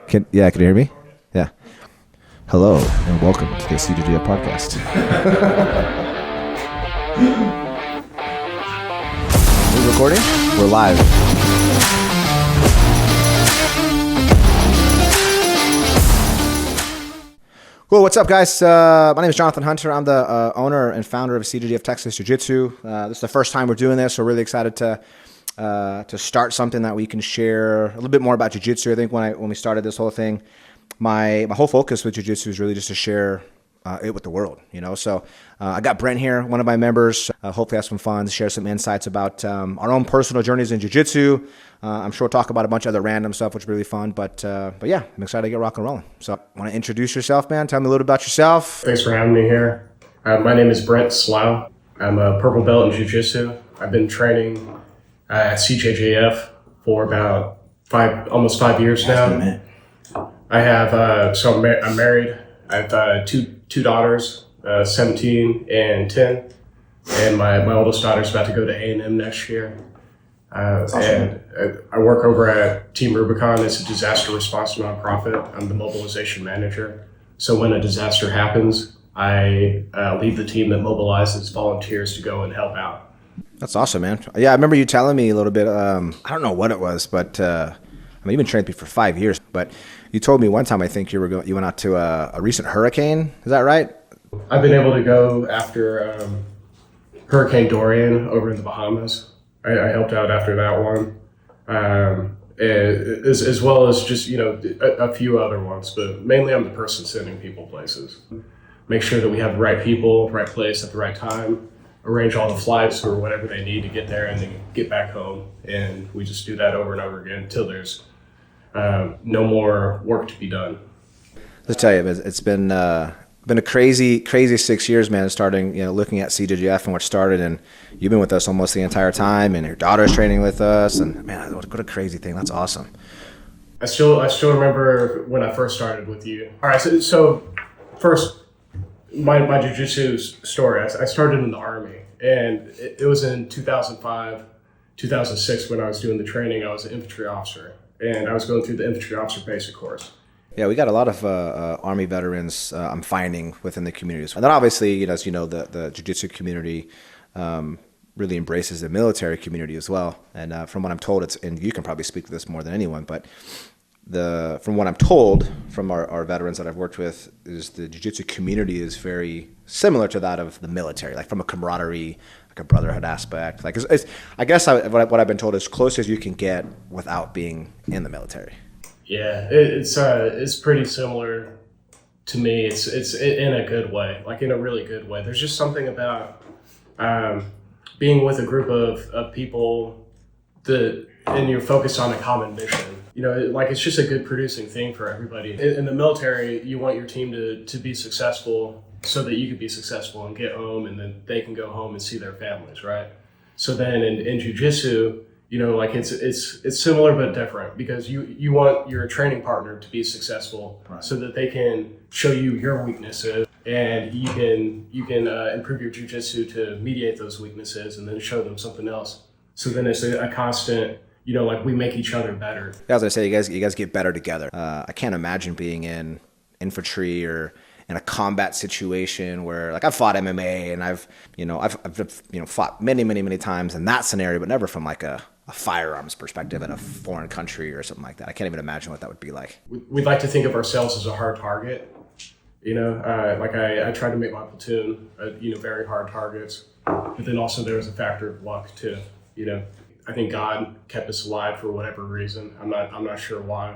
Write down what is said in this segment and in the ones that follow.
Can you hear me? Yeah. Hello and welcome to the CJJF podcast. We're recording? We're live. Cool. What's up, guys? My name is Jonathon Hunter. I'm the owner and founder of CJJF Texas Jiu-Jitsu. This is the first time we're doing this, so we're really excited to start something that we can share a little bit more about Jiu-Jitsu. I think when we started this whole thing, my whole focus with Jiu-Jitsu is really just to share it with the world, you know. So I got Brent here, one of my members. Hopefully have some fun, share some insights about our own personal journeys in Jiu-Jitsu. I'm sure we'll talk about a bunch of other random stuff, which is really fun. But yeah, I'm excited to get rock and rolling. So want to introduce yourself, man? Tell me a little about yourself. Thanks for having me here. My name is Brent Slough. I'm a purple belt in Jiu-Jitsu. I've been training at CJJF for about almost 5 years now. I have, I'm married. I have two daughters, 17 and 10. And my oldest daughter's about to go to A&M next year. Awesome. And I work over at Team Rubicon. It's a disaster response nonprofit. I'm the mobilization manager. So when a disaster happens, I lead the team that mobilizes volunteers to go and help out. That's awesome, man. Yeah, I remember you telling me a little bit. I don't know what it was, but I mean, you've been training me for 5 years. But you told me one time, I think you went out to a recent hurricane. Is that right? I've been able to go after Hurricane Dorian over in the Bahamas. I helped out after that one, as well as just a few other ones. But mainly, I'm the person sending people places. Make sure that we have the right people, right place at the right time. Arrange all the flights or whatever they need to get there and then get back home. And we just do that over and over again until there's no more work to be done. Let's tell you, it's been a crazy 6 years, man. Starting, looking at CJJF and what started, and you've been with us almost the entire time, and your daughter's training with us, and man, what a crazy thing. That's awesome. I still remember when I first started with you. All right, so first, my jiu-jitsu story. I started in the Army, and it was in 2005, 2006 when I was doing the training. I was an infantry officer, and I was going through the infantry officer basic course. Yeah, we got a lot of Army veterans I'm finding within the communities. And then obviously, as you know, the jiu-jitsu community really embraces the military community as well. And from what I'm told, and you can probably speak to this more than anyone, but from what I'm told from our veterans that I've worked with, is the jiu-jitsu community is very similar to that of the military, like from a camaraderie, like a brotherhood aspect. Like I guess what I've been told is close as you can get without being in the military. Yeah, it's pretty similar to me. It's in a good way, like in a really good way. There's just something about being with a group of people and you're focused on a common mission. Like it's just a good producing thing for everybody. In the military, you want your team to be successful so that you can be successful and get home, and then they can go home and see their families, right? So then in jiu-jitsu, like it's similar but different, because you want your training partner to be successful, right, so that they can show you your weaknesses, and you can improve your jiu-jitsu to mediate those weaknesses and then show them something else. So then it's a constant, like we make each other better. Yeah, as I say, you guys get better together. I can't imagine being in infantry or in a combat situation where, like, I've fought MMA and I've fought many times in that scenario, but never from like a firearms perspective in a foreign country or something like that. I can't even imagine what that would be like. We'd like to think of ourselves as a hard target. Like I try to make my platoon, very hard targets, but then also there was a factor of luck too. I think God kept us alive for whatever reason. I'm not sure why.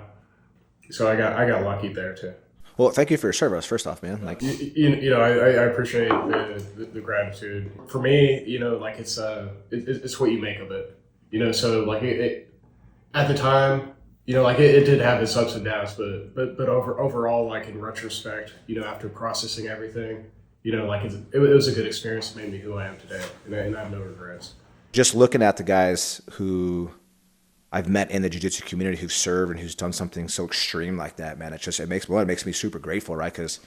So I got lucky there too. Well, thank you for your service, first off, man. Like, I appreciate the gratitude. For me, like it's what you make of it. So like it at the time, like it did have its ups and downs, but overall, like in retrospect, after processing everything, like it was a good experience. It made me who I am today, and I have no regrets. Just looking at the guys who I've met in the jiu-jitsu community who've served and who's done something so extreme like that, man, it makes me super grateful, right? Because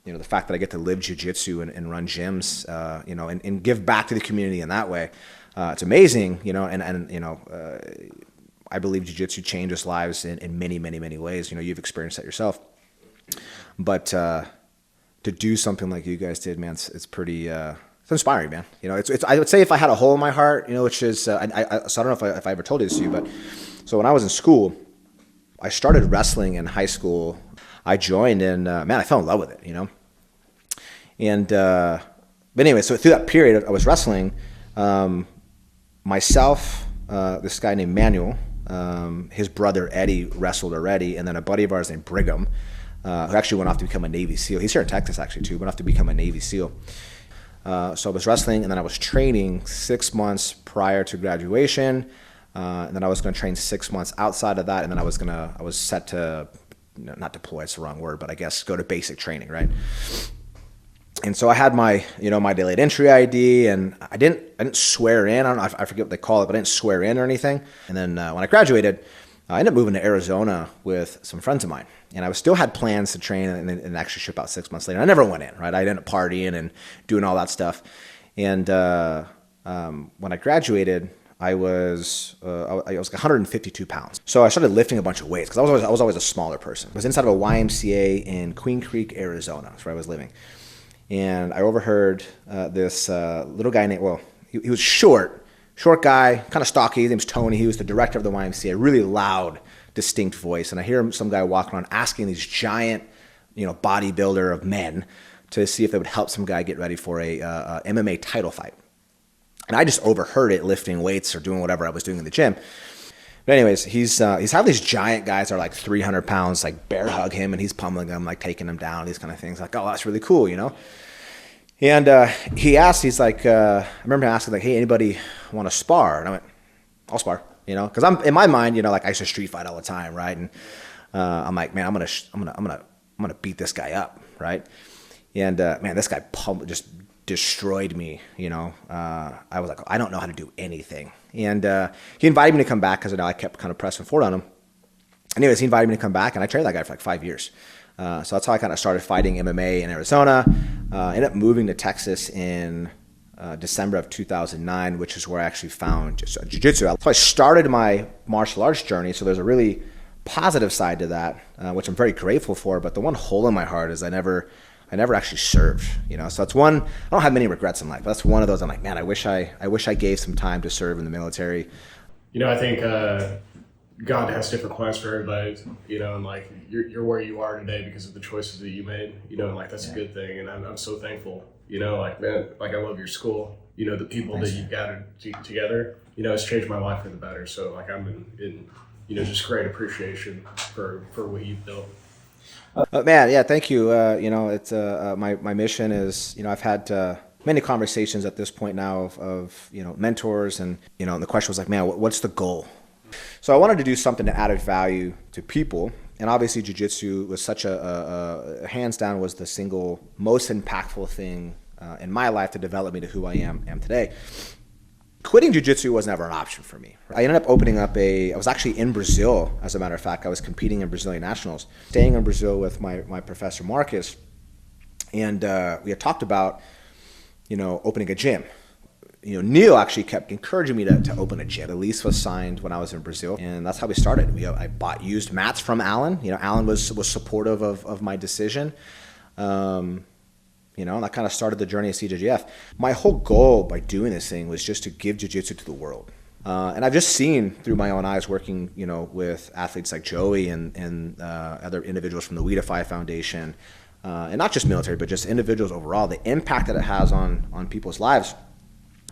the fact that I get to live jiu-jitsu and run gyms, and give back to the community in that way, it's amazing, I believe jiu-jitsu changes lives in many, many, many ways. You've experienced that yourself. But to do something like you guys did, man, it's pretty, it's inspiring, man. I would say if I had a hole in my heart, which is, so I don't know if I ever told you this to you, but so when I was in school, I started wrestling in high school. I joined and, man, I fell in love with it, And, but anyway, so through that period, I was wrestling, myself, this guy named Manuel, his brother Eddie wrestled already, and then a buddy of ours named Brigham, who actually went off to become a Navy SEAL. He's here in Texas actually too, went off to become a Navy SEAL. So I was wrestling, and then I was training 6 months prior to graduation, and then I was going to train 6 months outside of that, and then I was set to, not deploy, it's the wrong word, but I guess go to basic training, right? And so I had my, my delayed entry ID, and I didn't swear in. I don't know, I forget what they call it, but I didn't swear in or anything. And then when I graduated, I ended up moving to Arizona with some friends of mine. And I still had plans to train and actually ship out 6 months later. I never went in, right? I ended up partying and doing all that stuff. And when I graduated, I was 152 pounds. So I started lifting a bunch of weights because I was always a smaller person. I was inside of a YMCA in Queen Creek, Arizona. That's where I was living. And I overheard this little guy named, he was short guy, kind of stocky. His name's Tony. He was the director of the YMCA, really loud, distinct voice. And I hear some guy walking around asking these giant, bodybuilder of men to see if they would help some guy get ready for a MMA title fight. And I just overheard it lifting weights or doing whatever I was doing in the gym. But anyways, he's having these giant guys that are like 300 pounds, like bear hug him, and he's pummeling them, like taking them down, these kind of things. Like, oh, that's really cool, And he asked, he's like, I remember asking, like, hey, anybody want to spar? And I went, I'll spar, because I'm in my mind, like I used to street fight all the time, right? And I'm like, man, I'm gonna beat this guy up, right? And man, this guy just destroyed me, I was like, I don't know how to do anything. And he invited me to come back because I kept kind of pressing forward on him. Anyways, he invited me to come back, and I trained that guy for like 5 years. So that's how I kind of started fighting MMA in Arizona. Ended up moving to Texas in December of 2009, which is where I actually found Jiu-Jitsu. So I started my martial arts journey. So there's a really positive side to that, which I'm very grateful for. But the one hole in my heart is I never actually served, So that's one. I don't have many regrets in life, but that's one of those. I'm like, man, I wish I gave some time to serve in the military. I think God has different plans for everybody, and like you're where you are today because of the choices that you made, and like that's a good thing, and I'm so thankful, like, man, like I love your school, the people that you've gathered together, it's changed my life for the better. So like I'm in just great appreciation for what you've built. Man, yeah, thank you. It's my mission is, I've had many conversations at this point now of mentors, and and the question was like, man, what's the goal? So I wanted to do something that added value to people, and obviously jiu-jitsu was such a hands down was the single most impactful thing in my life to develop me to who I am today. Quitting jiu-jitsu was never an option for me. I ended up opening up I was actually in Brazil, as a matter of fact. I was competing in Brazilian nationals, staying in Brazil with my professor Marcus, and we had talked about, opening a gym. Neil actually kept encouraging me to open a gym. The lease was signed when I was in Brazil, and that's how we started. I bought used mats from Alan. Alan was supportive of my decision. And that kind of started the journey of CJJF. My whole goal by doing this thing was just to give jiu-jitsu to the world. And I've just seen through my own eyes working, with athletes like Joey and other individuals from the We Defy Foundation, and not just military, but just individuals overall, the impact that it has on people's lives.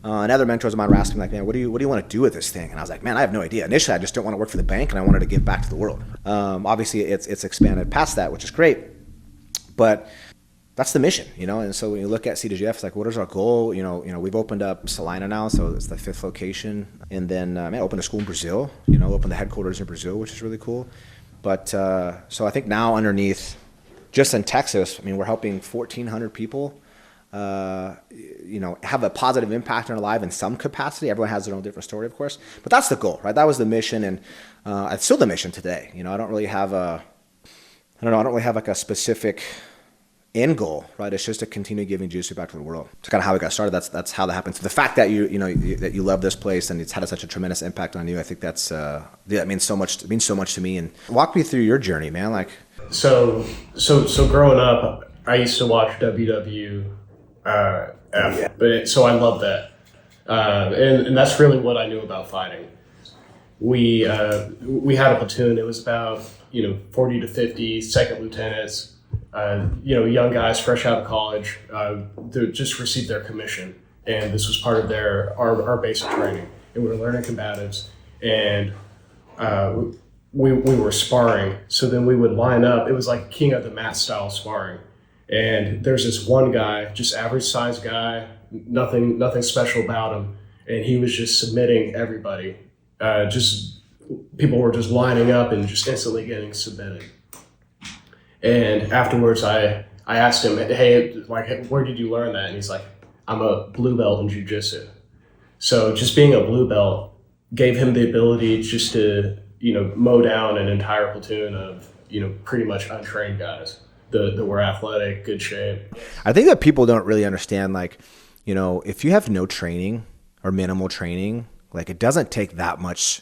And other mentors of mine were asking, like, man, what do you want to do with this thing? And I was like, man, I have no idea. Initially, I just don't want to work for the bank, and I wanted to give back to the world. Obviously, it's expanded past that, which is great. But that's the mission, And so when you look at CJJF, it's like, what is our goal? We've opened up Salina now, so it's the 5th location. And then I opened a school in Brazil, opened the headquarters in Brazil, which is really cool. But so I think now underneath, just in Texas, we're helping 1,400 people, have a positive impact on their life in some capacity. Everyone has their own different story, of course. But that's the goal, right? That was the mission, and it's still the mission today. I don't really have like a specific end goal, right? It's just to continue giving jiu-jitsu back to the world. It's kind of how it got started. That's how that happened. So the fact that that you love this place and it's had such a tremendous impact on you, I think that means so much. It means so much to me. And walk me through your journey, man. Like, so growing up, I used to watch WWF, so I love that, and that's really what I knew about fighting. We had a platoon. It was about 40 to 50 second lieutenants. Young guys fresh out of college, they just received their commission, and this was part of our basic training. And we were learning combatives, and we were sparring. So then we would line up. It was like king of the mat style sparring. And there's this one guy, just average size guy, nothing special about him, and he was just submitting everybody. People were just lining up and just instantly getting submitted. And afterwards, I asked him, hey, where did you learn that? And he's like, I'm a blue belt in jiu-jitsu. So just being a blue belt gave him the ability just to, mow down an entire platoon of, pretty much untrained guys that were athletic, good shape. I think that people don't really understand, if you have no training or minimal training, it doesn't take that much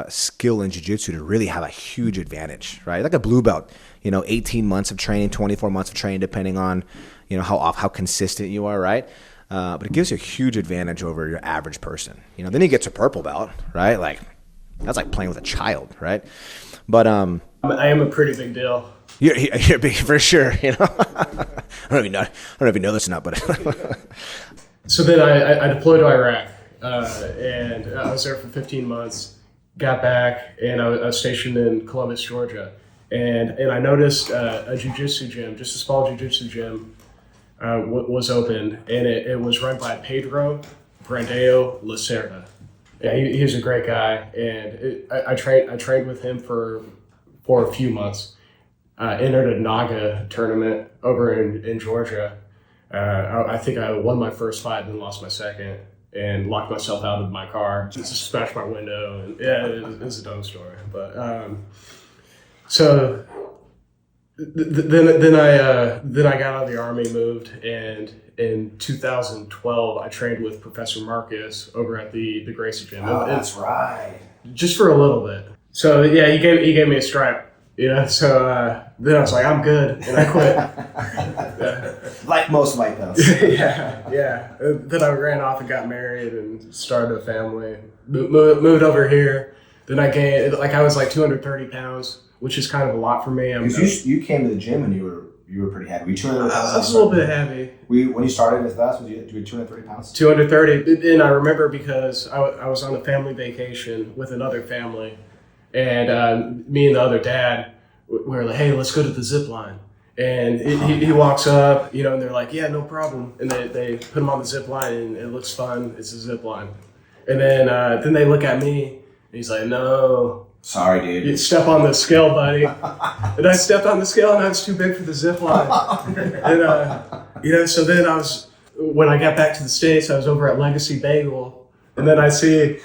skill in jiu-jitsu to really have a huge advantage, right? Like a blue belt, 18 months of training, 24 months of training, depending on, how consistent you are, right? But it gives you a huge advantage over your average person. Then you get to purple belt, right? That's like playing with a child, right? But I am a pretty big deal. You're big for sure. I don't even know if you know this or not, but So then I deployed to Iraq, and I was there for 15 months. Got back, and I was stationed in Columbus, Georgia, and I noticed a jiu-jitsu gym, just a small jiu-jitsu gym, was open, and it was run by Pedro Brandeo Lacerda. Yeah, he was a great guy, and I trained with him for a few months. Entered a Naga tournament over in Georgia. I think I won my first fight and then lost my second, and locked myself out of my car, just smashed my window, and yeah, it's a dumb story. But so then I got out of the Army, moved, and in 2012 I trained with Professor Marcus over at the Gracie Gym. Oh, that's right. Just for a little bit. So yeah, he gave me a stripe. So then I was like, I'm good, and I quit. Yeah. Like most white belts. yeah. Then I ran off and got married and started a family. Moved over here. Then I gained, I was like 230 pounds, which is kind of a lot for me. You came to the gym and you were pretty heavy. Were you 230 pounds? I was a little bit heavy. When you started with us, were you 230 pounds? 230. And I remember because I was on a family vacation with another family. And me and the other dad, we were like, hey, let's go to the zip line. And he walks up, and they're like, yeah, no problem. And they put him on the zip line, and it looks fun. It's a zip line. And then they look at me, and he's like, no. Sorry, dude. You step on the scale, buddy. And I stepped on the scale, and I was too big for the zip line. And, so then when I got back to the States, I was over at Legacy Bagel. And then I see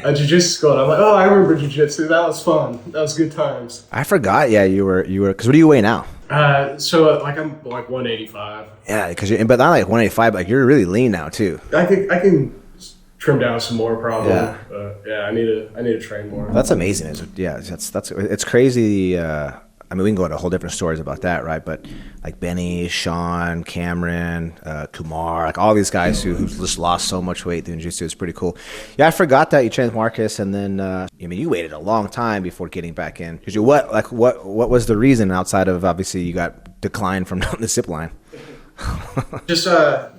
a jiu-jitsu school, and I'm like, oh, I remember jiu-jitsu. That was fun. That was good times. I forgot. Yeah, you were. Because what do you weigh now? So I'm like 185. Yeah, but not like 185. Like you're really lean now too. I can trim down some more probably. Yeah. I need to train more. That's amazing. It's crazy. We can go into whole different stories about that, right? But like Benny, Sean, Cameron, Kumar, like all these guys who've just lost so much weight doing jiu-jitsu is pretty cool. Yeah, I forgot that you trained with Marcus, and then you waited a long time before getting back in. What was the reason outside of obviously you got declined from the zip line? Just I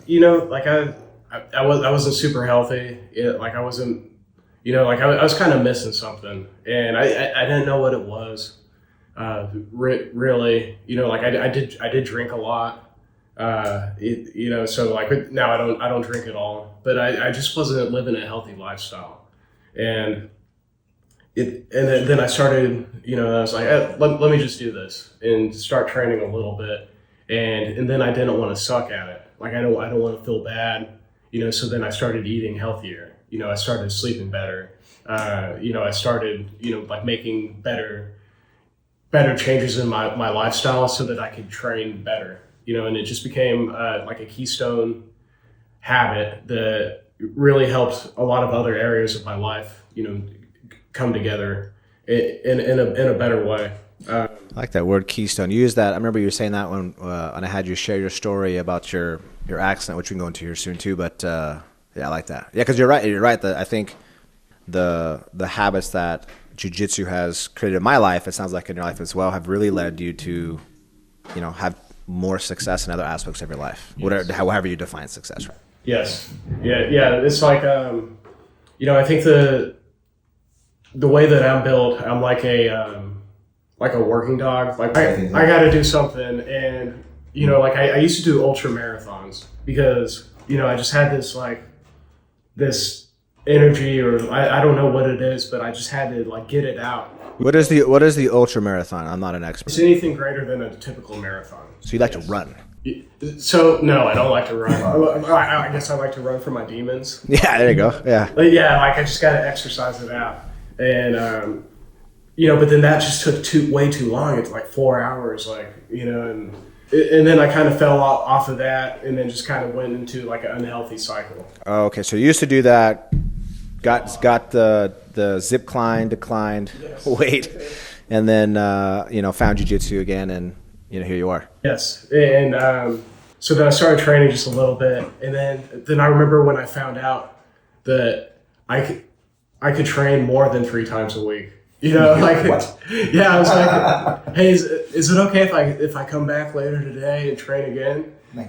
wasn't super healthy. I wasn't, I was kind of missing something, and I didn't know what it was. Really, I did drink a lot, so now I don't drink at all, but I just wasn't living a healthy lifestyle. And then I started, I was like, let me just do this and start training a little bit. And then I didn't want to suck at it. I don't want to feel bad, so then I started eating healthier. I started sleeping better. I started, making better changes in my lifestyle so that I could train better, and it just became like a keystone habit that really helped a lot of other areas of my life, come together in a better way. I like that word keystone. You used that. I remember you were saying that when I had you share your story about your accident, which we can go into here soon too. But yeah, I like that. Yeah, because you're right. You're right. That I think the habits that jiu-jitsu has created in my life, it sounds like in your life as well, have really led you to, have more success in other aspects of your life, whatever, however you define success. Right? Yes. Yeah. It's like, I think the way that I'm built, I'm like a working dog. Like I got to do something, and like I used to do ultra marathons because I just had this energy, or I don't know what it is, but I just had to get it out. What is the ultra marathon? I'm not an expert. It's anything greater than a typical marathon. So you like to run? So no, I don't like to run. I guess I like to run for my demons. Yeah, there you go. Yeah. But yeah, I just got to exercise it out, and but then that just took way too long. It's like 4 hours, and then I kind of fell off of that, and then just kind of went into an unhealthy cycle. Oh, okay, so you used to do that, got the zip climb, declined, yes. Weight, and then found jiu-jitsu again, and here you are. Yes, and so then I started training just a little bit, and then I remember when I found out that I could train more than 3 times a week. What? Yeah, I was like, hey, is it okay if I come back later today and train again? And I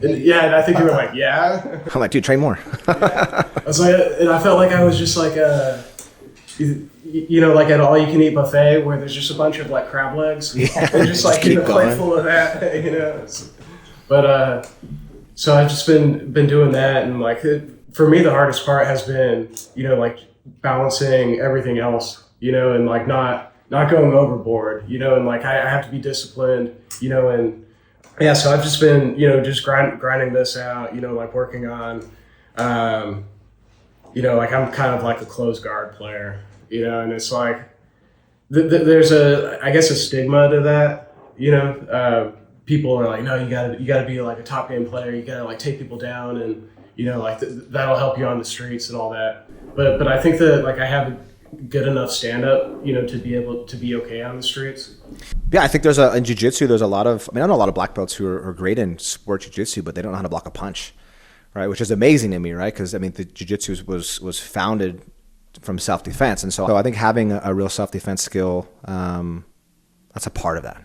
think you were like, yeah. I'm like, dude, train more. Yeah. I was like, and I felt like I was just like like at all you can eat buffet where there's just a bunch of crab legs, and just keep a plate full of that, But so I've just been doing that, and for me the hardest part has been balancing everything else. And not going overboard, and I have to be disciplined, and yeah, so I've just been, just grinding this out, working on, I'm kind of like a closed guard player, and it's there's I guess a stigma to that, people are like, no, you gotta be a top game player, you gotta take people down, and that'll help you on the streets and all that, but I think that I have good enough stand up, to be able to be okay on the streets. Yeah, I think in jiu-jitsu, there's a lot of, I know a lot of black belts who are great in sport jiu-jitsu, but they don't know how to block a punch, right? Which is amazing to me, right? Because the jiu-jitsu was founded from self-defense. And so I think having a real self-defense skill, that's a part of that.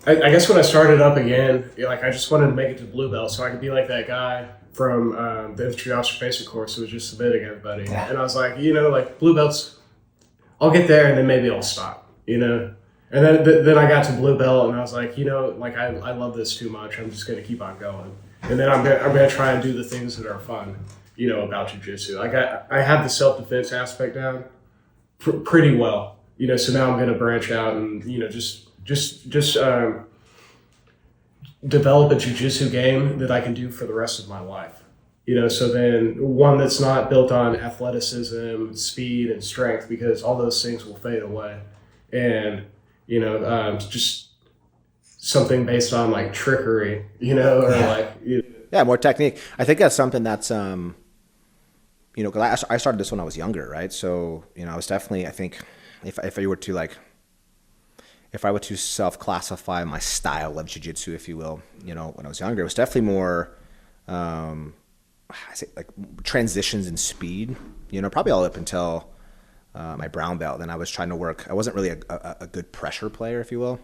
I guess when I started up again, I just wanted to make it to blue belt so I could be like that guy from the infantry officer basic course who was just submitting everybody. Yeah. And I was like, blue belts, I'll get there and then maybe I'll stop, And then I got to blue belt and I was like, I love this too much. I'm just going to keep on going. And then I'm gonna try and do the things that are fun, about jiu-jitsu. I have the self-defense aspect down pretty well, so now I'm going to branch out and, just develop a jiu-jitsu game that I can do for the rest of my life. So then one that's not built on athleticism, speed, and strength, because all those things will fade away. And, just something based on trickery, or Yeah, more technique. I think that's something that's, because I started this when I was younger, right? So, I was definitely, I think if I were to if I were to self-classify my style of jiu-jitsu, if you will, when I was younger, it was definitely more, transitions in speed, probably all up until my brown belt. Then I was trying to work. I wasn't really a good pressure player, if you will.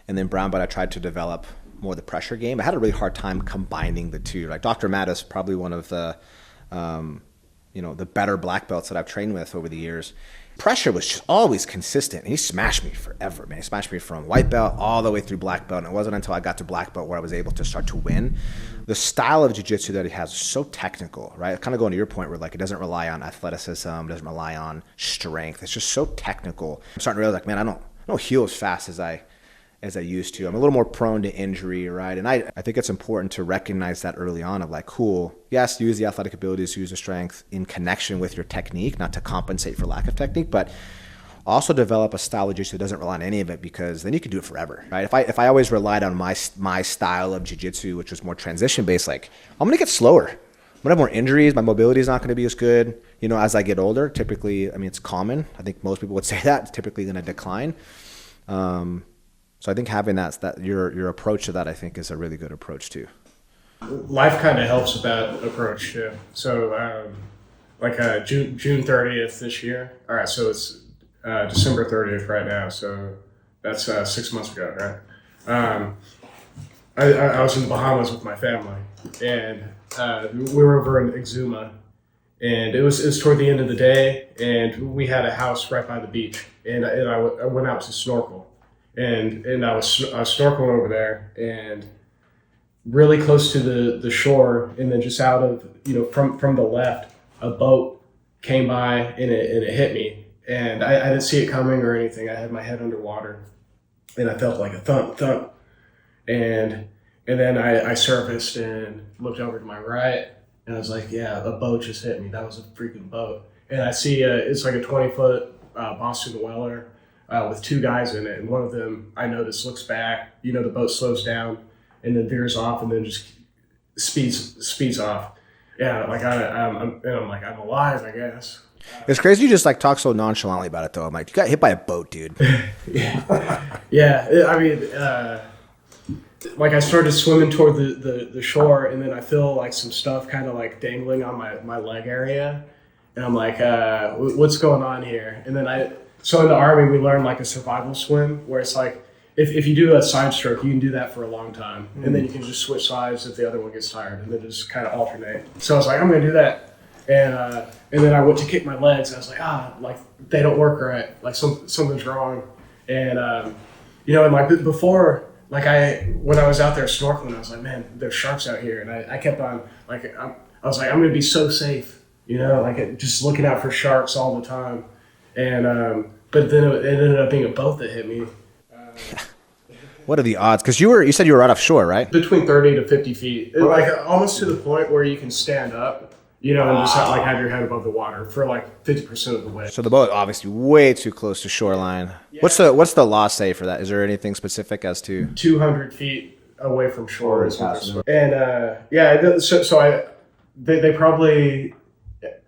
And then brown belt, I tried to develop more the pressure game. I had a really hard time combining the two. Dr. Mattis, probably one of the, the better black belts that I've trained with over the years. Pressure was just always consistent. And he smashed me forever, man. He smashed me from white belt all the way through black belt. And it wasn't until I got to black belt where I was able to start to win. The style of jiu-jitsu that he has is so technical, right? Kind of going to your point where it doesn't rely on athleticism, doesn't rely on strength. It's just so technical. I'm starting to realize man, I don't heal as fast as I used to. I'm a little more prone to injury, right? And I think it's important to recognize that early on of cool, yes, use the athletic abilities, use the strength in connection with your technique, not to compensate for lack of technique, but Also develop a style of jiu-jitsu that doesn't rely on any of it, because then you can do it forever, right? If I always relied on my style of jiu-jitsu, which was more transition based, like I'm gonna get slower. I'm gonna have more injuries. My mobility is not gonna be as good. You know, as I get older, typically, I mean, it's common. I think most people would say that it's typically gonna decline. So I think having that your approach to that, I think, is a really good approach too. Life kind of helps with that approach too. So June 30th this year. All right, so it's December 30th right now. So that's 6 months ago, right? I was in the Bahamas with my family, and we were over in Exuma, and it was toward the end of the day, and we had a house right by the beach, and I went out to snorkel, and I was snorkeling over there, and really close to the shore, and then just out of, from the left, a boat came by, and it hit me, and I didn't see it coming or anything. I had my head underwater, and I felt like a thump, and then I surfaced and looked over to my right, and I was like, yeah, a boat just hit me. That was a freaking boat. And I see it's like a 20-foot Boston Whaler with two guys in it, and one of them, I noticed, looks back. The boat slows down and then veers off, and then just speeds off. Yeah, like I'm like, I'm alive, I guess. It's crazy you just like talk so nonchalantly about it though. I'm like, you got hit by a boat, dude. Yeah. I mean, like I started swimming toward the shore, and then I feel like some stuff kind of like dangling on my leg area, and I'm like, what's going on here? And then so in the Army we learned like a survival swim, where it's like if you do a side stroke, you can do that for a long time, and then you can just switch sides if the other one gets tired, and then just kind of alternate. So I was like, I'm gonna do that, and then I went to kick my legs, and I was like, like they don't work right, like something's wrong, and and like before. Like when I was out there snorkeling, I was like, man, there's sharks out here. And I kept on, like, I was like, I'm going to be so safe, like just looking out for sharks all the time. And, but then it ended up being a boat that hit me. What are the odds? Because you said you were right offshore, right? Between 30 to 50 feet, like almost to the point where you can stand up, and just have your head above the water for like 50% of the way. So the boat obviously way too close to shoreline. Yeah. What's the law say for that? Is there anything specific as to 200 feet away from shore is what they're and they probably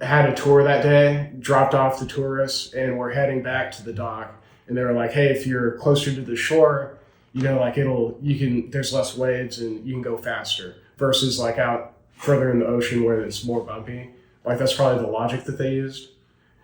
had a tour that day, dropped off the tourists, and were heading back to the dock, and they were like, hey, if you're closer to the shore, there's less waves and you can go faster versus like out further in the ocean where it's more bumpy. Like that's probably the logic that they used,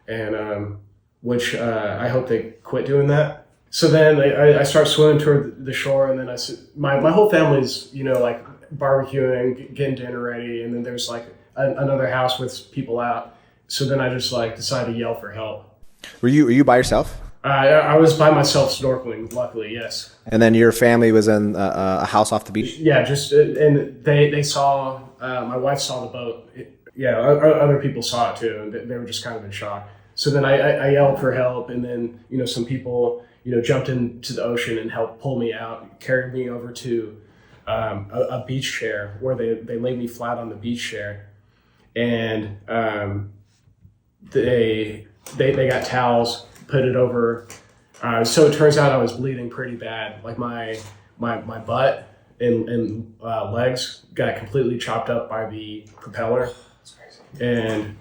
and which I hope they quit doing that. So then I start swimming toward the shore, and then my whole family's like barbecuing, getting dinner ready, and then there's like another house with people out. So then I just like decided to yell for help. Were you by yourself? I was by myself snorkeling, luckily, yes. And then your family was in a house off the beach? Yeah, and they saw, my wife saw the boat. Other people saw it too, and they were just kind of in shock. So then I yelled for help, and then, some people, jumped into the ocean and helped pull me out, carried me over to a beach chair where they laid me flat on the beach chair. And they got towels, put it over. So it turns out I was bleeding pretty bad. Like my butt and legs got completely chopped up by the propeller. That's crazy. And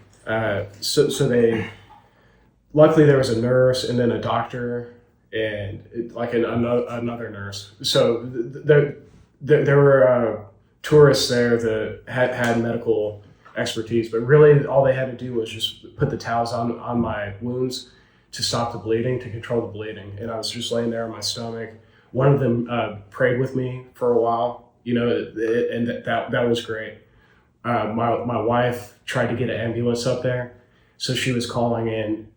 so they, luckily there was a nurse and then a doctor and another nurse. So there were tourists there that had medical expertise, but really all they had to do was just put the towels on my wounds to stop the bleeding, to control the bleeding. And I was just laying there on my stomach. One of them prayed with me for a while, and that was great. My wife tried to get an ambulance up there, so she was calling in.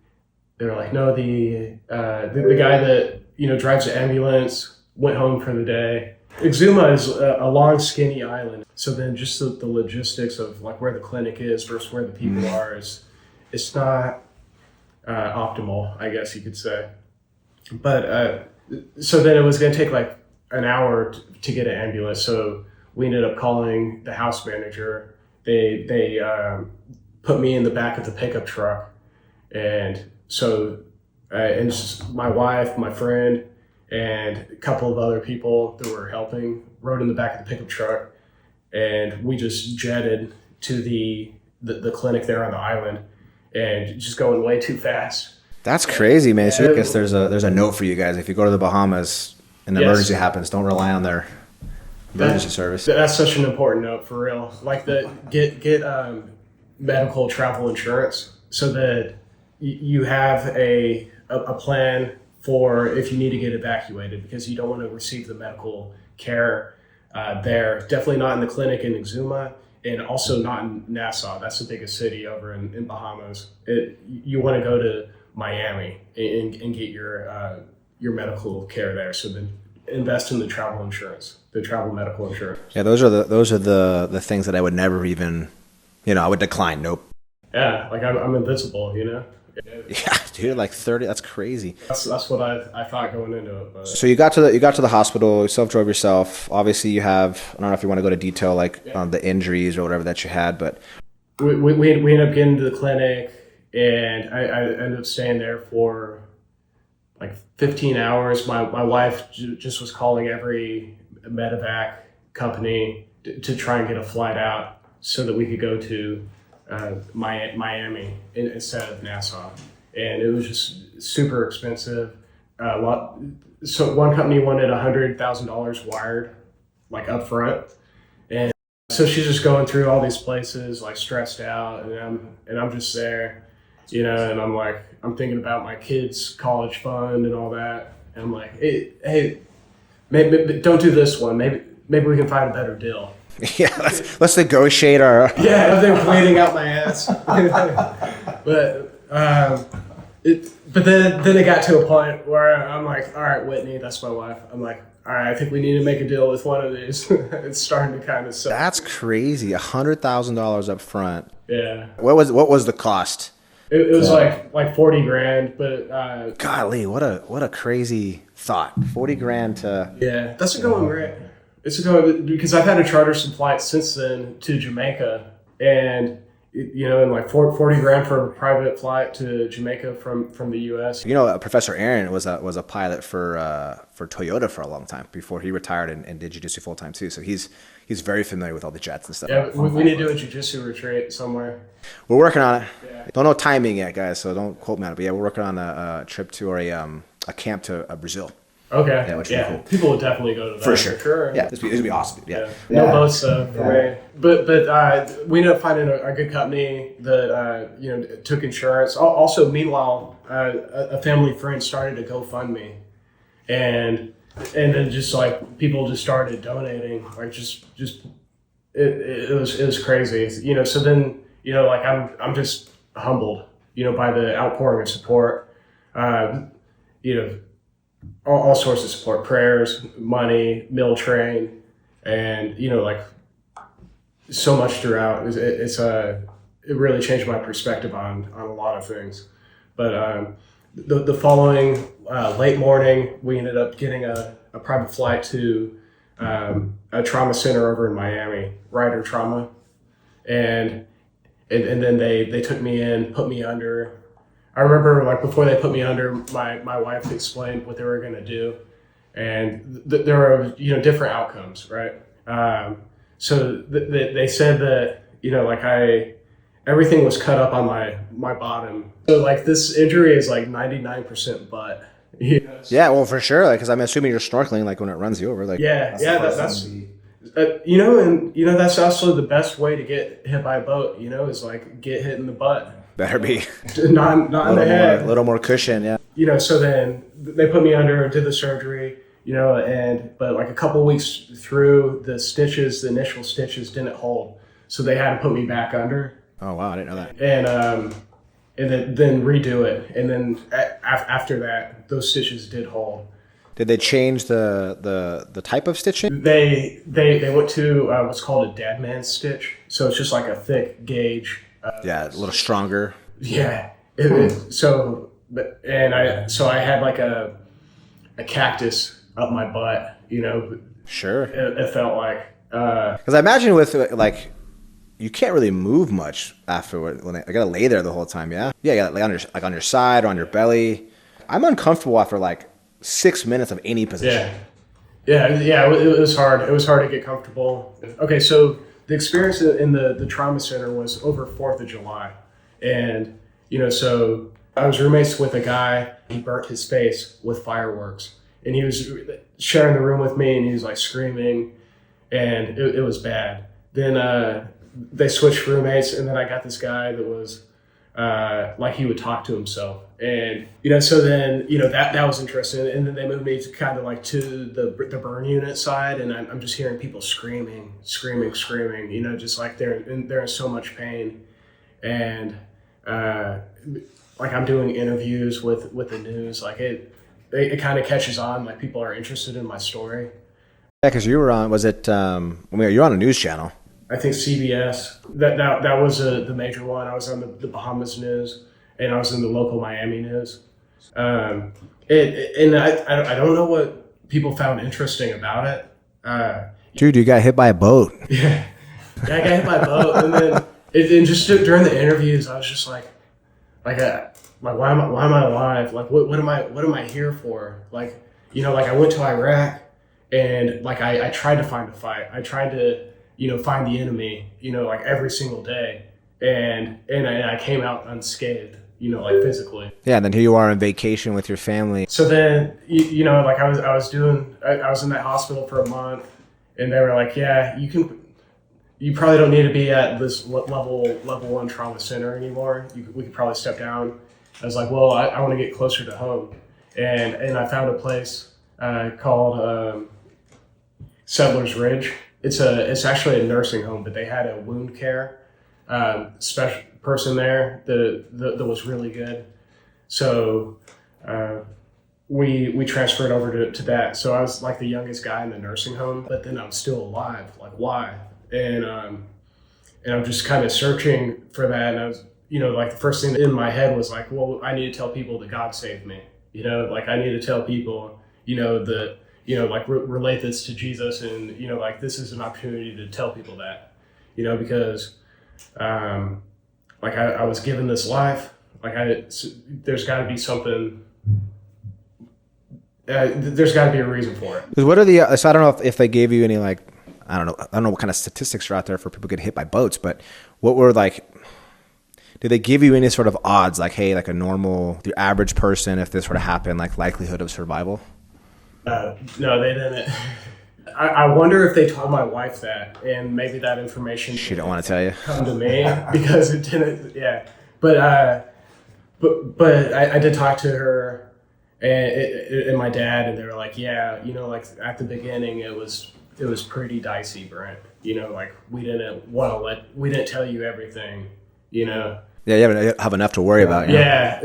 They were like, no, the guy that drives the ambulance went home for the day. Exuma is a long, skinny island. So then just the logistics of like where the clinic is versus where the people are it's not optimal, I guess you could say. But so then it was going to take like an hour to get an ambulance. So we ended up calling the house manager. They put me in the back of the pickup truck, and so and just my wife, my friend, and a couple of other people that were helping rode in the back of the pickup truck, and we just jetted to the clinic there on the island, and just going way too fast. That's crazy, man. So I guess there's a note for you guys. If you go to the Bahamas and the emergency happens, don't rely on their emergency service. That's such an important note for real. Like get medical travel insurance so that you have a plan for if you need to get evacuated, because you don't want to receive the medical care there. Definitely not in the clinic in Exuma, and also not in Nassau. That's the biggest city over in Bahamas. You want to go to Miami and get your medical care there. So then invest in the travel insurance, the travel medical insurance. Yeah, those are the things that I would never even, I would decline. Nope. Yeah, like I'm invincible, Yeah, dude, like 30. That's crazy. That's what I thought going into it. But. So you got to the hospital. You self-drove yourself. Obviously, you have. I don't know if you want to go to detail on the injuries or whatever that you had, but we ended up getting to the clinic, and I ended up staying there for like 15 hours. My wife just was calling every medevac company to try and get a flight out so that we could go to Miami instead of Nassau, and it was just super expensive. So one company wanted $100,000 wired, like up front, and so she's just going through all these places, like stressed out, and I'm just there, and I'm thinking about my kids' college fund and all that, and I'm like, hey, maybe don't do this one. Maybe we can find a better deal. Yeah, let's negotiate our. Yeah, I've been bleeding out my ass. But then it got to a point where I'm like, all right, Whitney, that's my wife. I'm like, all right, I think we need to make a deal with one of these. It's starting to kind of suck. That's crazy. $100,000 up front. Yeah. What was the cost? It was like $40,000, but golly, what a crazy thought. $40,000 to. Yeah, that's a going rate. It's a going, because I've had to charter some flights since then to Jamaica, and and like $40,000 for a private flight to Jamaica from the U.S. Professor Aaron was a pilot for Toyota for a long time before he retired and did jiu-jitsu full time too. So he's very familiar with all the jets and stuff. Yeah, we need to do a jiu-jitsu retreat somewhere. We're working on it. Yeah. Don't know timing yet, guys, so don't quote me on it. But yeah, we're working on a trip to or a camp to Brazil. Okay. Yeah, which would be cool. People would definitely go to that. For sure. Yeah, this would be awesome. Yeah. No boats for me. But we ended up finding a good company that took insurance. Also, meanwhile, a family friend started a GoFundMe, and then just like people just started donating, like just it was crazy. So then like I'm just humbled, by the outpouring of support. All sorts of support, prayers, money, meal train, and like so much throughout. It really changed my perspective on a lot of things. But the following late morning, we ended up getting a private flight to a trauma center over in Miami, Ryder Trauma, and then they took me in, put me under. I remember like before they put me under, my wife explained what they were going to do, and there were different outcomes, right? So they said that everything was cut up on my bottom. So like this injury is like 99% butt. Yeah, well for sure, because I'm assuming you're snorkeling like when it runs you over. Like that's that's also the best way to get hit by a boat. Is like get hit in the butt. Better be not in the head. A little more cushion, yeah. So then they put me under, did the surgery, but like a couple of weeks through, the initial stitches didn't hold, so they had to put me back under. Oh wow, I didn't know that. And then redo it, and then after that, those stitches did hold. Did they change the type of stitching? They went to what's called a dead man's stitch, so it's just like a thick gauge. A little stronger. Yeah. So I had like a cactus up my butt, Sure. It felt like. Because I imagine with like, you can't really move much afterward. I gotta lay there the whole time. Yeah. Yeah. Like on your side or on your belly. I'm uncomfortable after like 6 minutes of any position. Yeah. It was hard. It was hard to get comfortable. Okay, so the experience in the trauma center was over 4th of July. And, so I was roommates with a guy. He burnt his face with fireworks. And he was sharing the room with me, and he was like screaming, and it was bad. Then they switched roommates, and then I got this guy that was like he would talk to himself. And, so then, that was interesting. And then they moved me to kind of like to the burn unit side. And I'm just hearing people screaming, just like they're in so much pain. And like I'm doing interviews with the news, like it kind of catches on, like people are interested in my story. Yeah, because you were on, was it, you're on a news channel. I think CBS, that was the major one. I was on the Bahamas news, and I was in the local Miami news. And I don't know what people found interesting about it. Dude, you got hit by a boat. Yeah, I got hit by a boat, and then and just during the interviews, I was just like why am I alive? Like what am I here for? Like like I went to Iraq, and like I tried to find a fight. I tried to find the enemy, like every single day. And I came out unscathed, like physically. Yeah, and then here you are on vacation with your family. So then, like I was in that hospital for a month, and they were like, yeah, you probably don't need to be at this level 1 trauma center anymore. We could probably step down. I was like, well, I want to get closer to home. And I found a place called Settlers Ridge. It's actually a nursing home, but they had a wound care special person there that was really good. So we transferred over to that. So I was like the youngest guy in the nursing home, but then I'm still alive. Like why? And I'm just kind of searching for that. And I was, like the first thing in my head was like, well, I need to tell people that God saved me. Like I need to tell people, that. Like relate this to Jesus, and like this is an opportunity to tell people that, because like I was given this life, like there's got to be something. There's got to be a reason for it. Because what are the? So I don't know if they gave you any like I don't know what kind of statistics are out there for people getting hit by boats, but what were like? Did they give you any sort of odds, like hey, like your average person, if this were to happen, like likelihood of survival? No, they didn't. I wonder if they told my wife that, and maybe that information she don't want to tell you come to me because it didn't. Yeah, but I did talk to her and my dad, and they were like, yeah, like at the beginning it was pretty dicey, Brent. Like we didn't tell you everything. Yeah, you have enough to worry about. Yeah,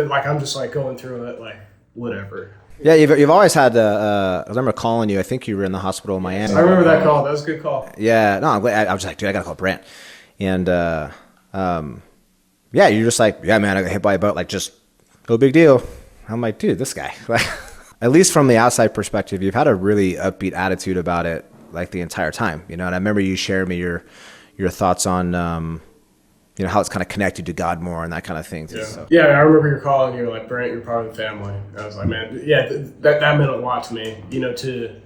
like I'm just like going through it, like whatever. Yeah, you've always had. I remember calling you. I think you were in the hospital in Miami. I remember that call. That was a good call. Yeah, no, I'm glad. I was like, dude, I gotta call Brent. And yeah, you're just like, yeah, man, I got hit by a boat. Like, just no big deal. I'm like, dude, this guy. Like, at least from the outside perspective, you've had a really upbeat attitude about it, like the entire time. And I remember you shared me your thoughts on. How it's kind of connected to God more and that kind of thing. Yeah, so. Yeah. I remember your call and you were like, Brent, you're part of the family. And I was like, man, yeah, that meant a lot to me, to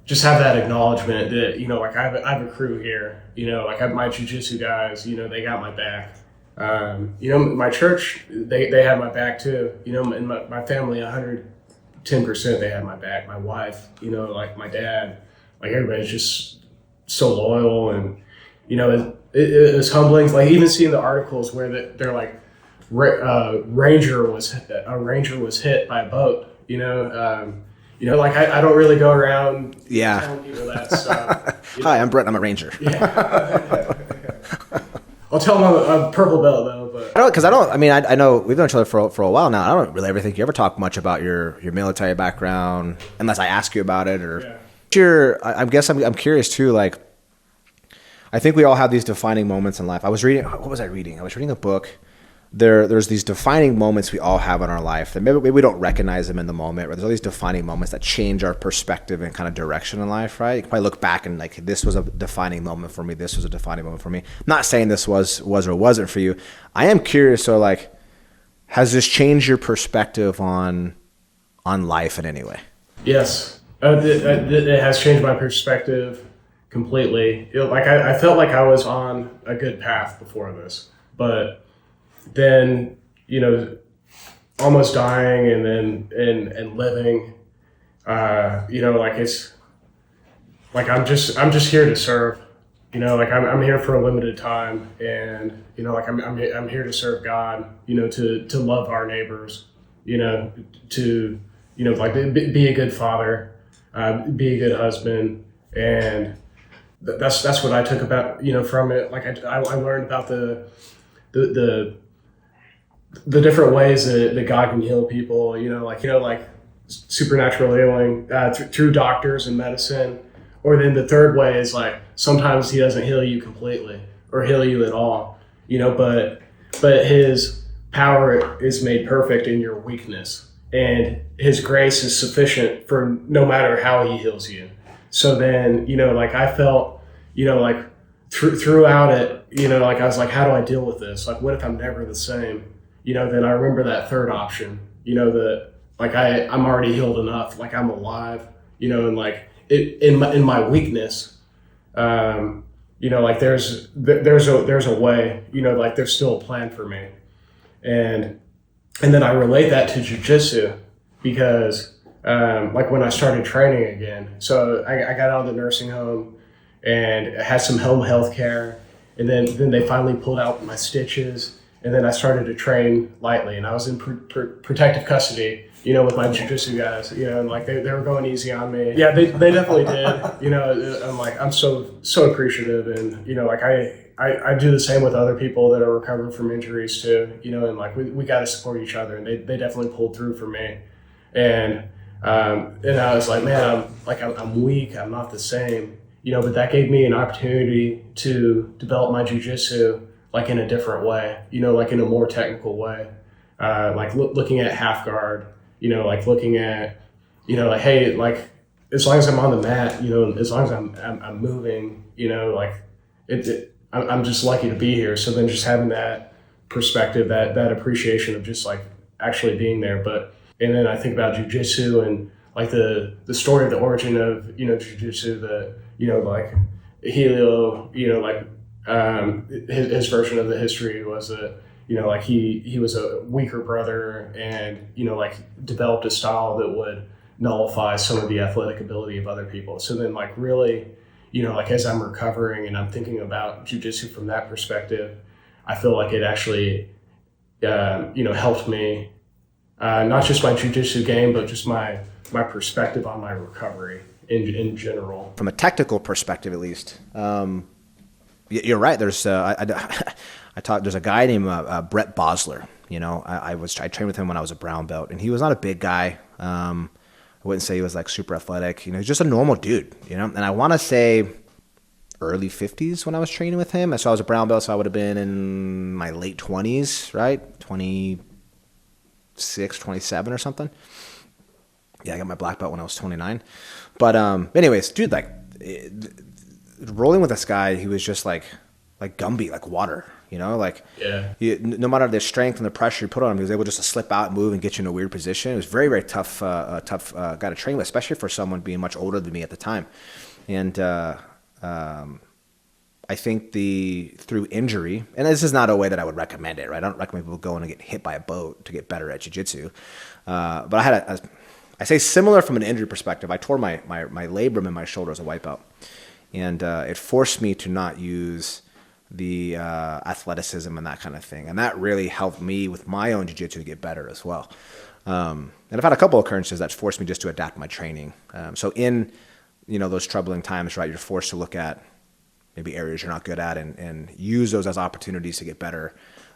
just have that acknowledgement that, like I have a crew here, like I have my Jiu-Jitsu guys, they got my back. My church, they had my back too, and my family, 110% they had my back. My wife, like my dad, like everybody's just so loyal, and, it was humbling. Like even seeing the articles where they're like, ranger was hit by a boat. Like I don't really go around telling people that stuff. Hi, I'm Brent. I'm a ranger. Yeah. I'll tell them I'm a purple belt though. But I know we've known each other for a while now. I don't really ever think you ever talk much about your military background unless I ask you about it or. Yeah. I'm curious too. Like. I think we all have these defining moments in life. What was I reading? I was reading a book. There's these defining moments we all have in our life that maybe we don't recognize them in the moment, but there's all these defining moments that change our perspective and kind of direction in life, right? You can probably look back and like, this was a defining moment for me. This was a defining moment for me. I'm not saying this was or wasn't for you. I am curious. So like, Has this changed your perspective on life in any way? Yes, it has changed my perspective completely. I felt like I was on a good path before this, but then almost dying and then and living, it's like I'm just here to serve. I'm here for a limited time, and I'm here to serve God. To love our neighbors. To be a good father, be a good husband, and that's what I took about from it. I learned about the different ways that God can heal people. Like supernatural healing through doctors and medicine. Or then the third way is like sometimes he doesn't heal you completely or heal you at all, but his power is made perfect in your weakness, and his grace is sufficient for no matter how he heals you. So then, I felt, throughout it, I was like, how do I deal with this? Like, what if I'm never the same? Then I remember that third option, that I'm already healed enough, like I'm alive, and like, in my weakness, there's a way, there's still a plan for me, and then I relate that to jiu-jitsu because when I started training again, so I got out of the nursing home and had some home health care, and then they finally pulled out my stitches, and then I started to train lightly, and I was in protective custody, with my jiu-jitsu guys, and like they were going easy on me. Yeah, they definitely did. I'm so appreciative, and I do the same with other people that are recovering from injuries too, and like we got to support each other, and they definitely pulled through for me, and I was like, man, I'm weak, I'm not the same, but that gave me an opportunity to develop my jiu-jitsu like in a different way, like in a more technical way, looking at half guard. Looking at, hey, like as long as I'm on the mat, as long as I'm moving, I'm just lucky to be here. So then just having that perspective, that appreciation of just like actually being there. And then I think about jiu-jitsu and like the story of the origin of, jiu-jitsu, like Helio, his version of the history was that, he was a weaker brother and, developed a style that would nullify some of the athletic ability of other people. So then really, as I'm recovering and I'm thinking about jiu-jitsu from that perspective, I feel like it actually, helped me, not just my jiu-jitsu game, but just my perspective on my recovery in general. From a technical perspective, at least, you're right. There's there's a guy named Brett Bosler. I trained with him when I was a brown belt, and he was not a big guy. I wouldn't say he was like super athletic. He's just a normal dude. And I want to say early 50s when I was training with him. So I was a brown belt, so I would have been in my late 20s, right? 26, 27 or something. Yeah, I got my black belt when I was 29. But anyways, dude, rolling with this guy, he was just like Gumby, like water, Yeah. No matter the strength and the pressure you put on him, he was able just to slip out, move, and get you in a weird position. It was very, very tough guy to train with, especially for someone being much older than me at the time. And I think through injury, and this is not a way that I would recommend it, right? I don't recommend people going and get hit by a boat to get better at jiu-jitsu. But I had I say similar from an injury perspective. I tore my labrum in my shoulder as a white belt. And it forced me to not use the athleticism and that kind of thing. And that really helped me with my own jiu-jitsu to get better as well. And I've had a couple of occurrences that's forced me just to adapt my training. So in those troubling times, right, you're forced to look at maybe areas you're not good at and use those as opportunities to get better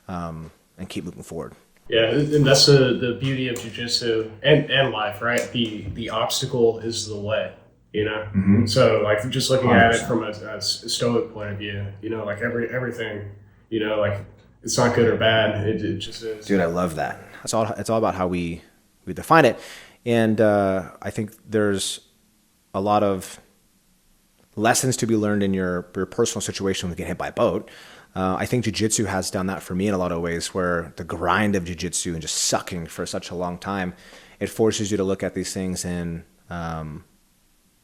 and keep moving forward. Yeah, and that's the beauty of jiu-jitsu and life, right? The obstacle is the way. Mm-hmm. So just looking 100%. at it from a stoic point of view, everything, it's not good or bad. It just is. Dude, I love that. It's all about how we define it. And I think there's a lot of lessons to be learned in your personal situation when you get hit by a boat. I think jiu-jitsu has done that for me in a lot of ways, where the grind of jiu-jitsu and just sucking for such a long time, it forces you to look at these things in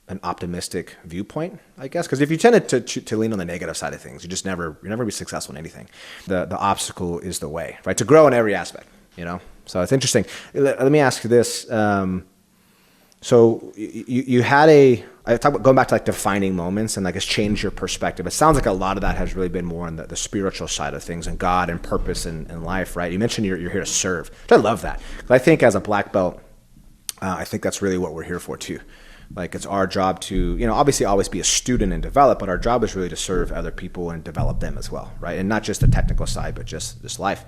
an optimistic viewpoint, I guess. Because if you tend to lean on the negative side of things, you'll never be successful in anything. The obstacle is the way, right? To grow in every aspect, So it's interesting. Let me ask you this. So you had I talk about going back to like defining moments and like it's changed your perspective. It sounds like a lot of that has really been more on the spiritual side of things and God and purpose in life, right? You mentioned you're here to serve, which I love that. But I think as a black belt, I think that's really what we're here for too. Like it's our job to, obviously always be a student and develop, but our job is really to serve other people and develop them as well, right? And not just the technical side, but just this life.